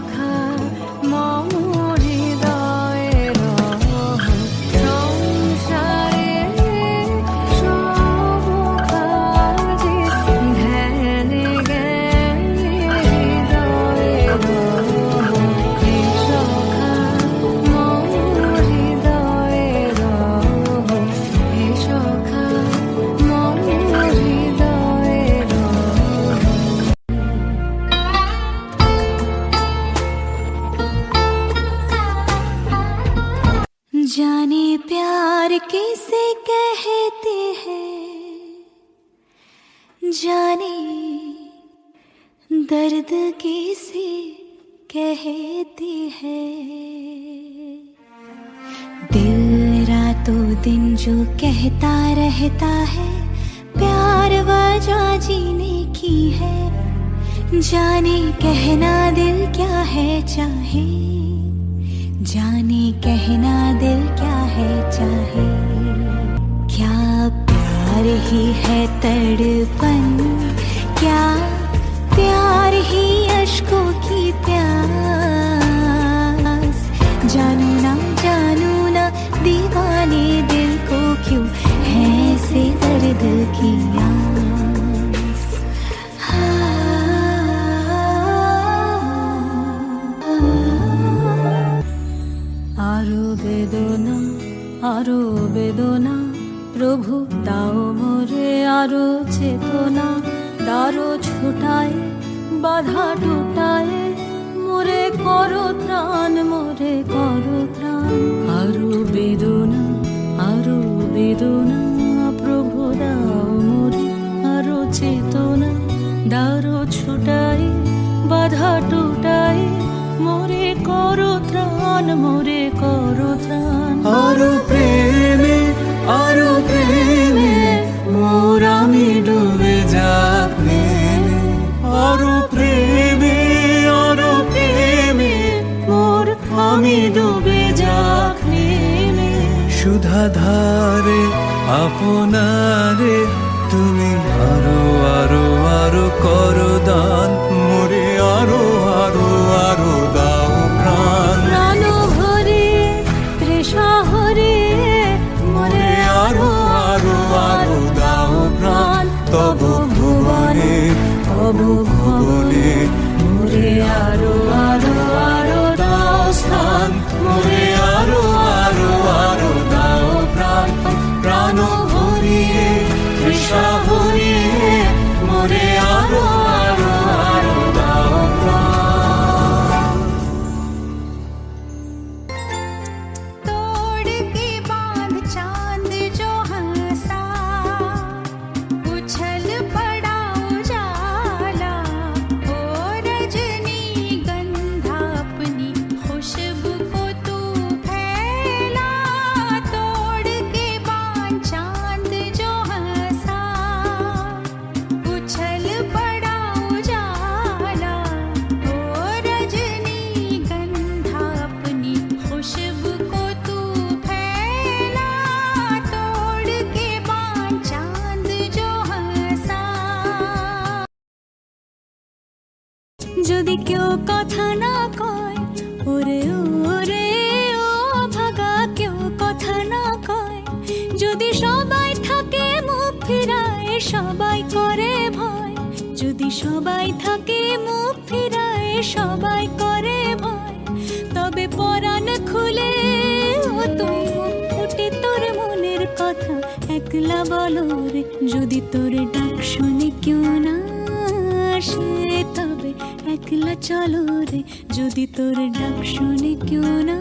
সখা মম হৃদয়ের সংসারে সব কাজে ধ্যানে জ্ঞানে হৃদয়ের হে সখা মম হৃদয়ের হে সখা মম হৃদয়ের। जाने प्यार किसे कहते हैं, जाने दर्द किसे कहते हैं। दिल रातों दिन जो कहता रहता है प्यार वजह जीने की है, जाने कहना दिल क्या है चाहे, जाने कहना दिल क्या है चाहे। क्या प्यार ही है तड़पन, क्या प्यार ही अश्कों की प्यास। जानू ना दीवाने दिल को क्यों है से दर्द की आस। আরো বেদনা প্রভু দাও মোরে আরো চেতনা, দারো ছোটায় বাধা টুটায় মোরে করো ত্রাণ, মোরে করো ত্রাণ। আরো বেদনা প্রভু দাও মোরে আরো চেতনা, দারো ছোটায় বাধা টুটায় মোরে করো ত্রাণ, মোরে করো ত্রাণ। আরো প্রেমে মোর আমি ডুবে যাক নেমে, আরো প্রেমে মোর আমি ডুবে যাক নেমে। সুধা ধারে আপনারে তুমি আরো করো দান, মোরে আরো দাও প্রাণ। প্রাণ হরে তৃষা হরে মোরে আরো দাও প্রাণ। তব ভুবনে মোরে আরো দাও স্থান, মোরে আরো দাও প্রাণ। প্রাণ হরিয়ে তৃষা হরিয়ে মোরে আরো দাও প্রাণ। तोड़ के बांध चांद जो हंसा, उछल पड़ा उजाला, ओ रजनी गंधा अपनी खुशबू को तू फैला। तोड़ के बांध चांद जो हंसा, उछल पड़ा उजाला, ओ रजनी गंधा अपनी खुशबू को तू फैला। तोड़ के बांध चांद जो हंसा। যদি কেউ কথা না কয় ওরে ওরে ও ভাগা, কেউ কথা না কয় যদি সবাই থাকে মুখ ফিরায় সবাই করে ভয়, যদি সবাই থাকে মুখ ফিরায় সবাই করে ভয়। তবে পরাণ খুলে ও তুই মুখ ফুটে তোর মনের কথা একলা বলো রে, যদি তোর ডাক শুনে কেউ না আসে তবে একলা চলো রে, যদি তোর ডাক শুনে কেউ না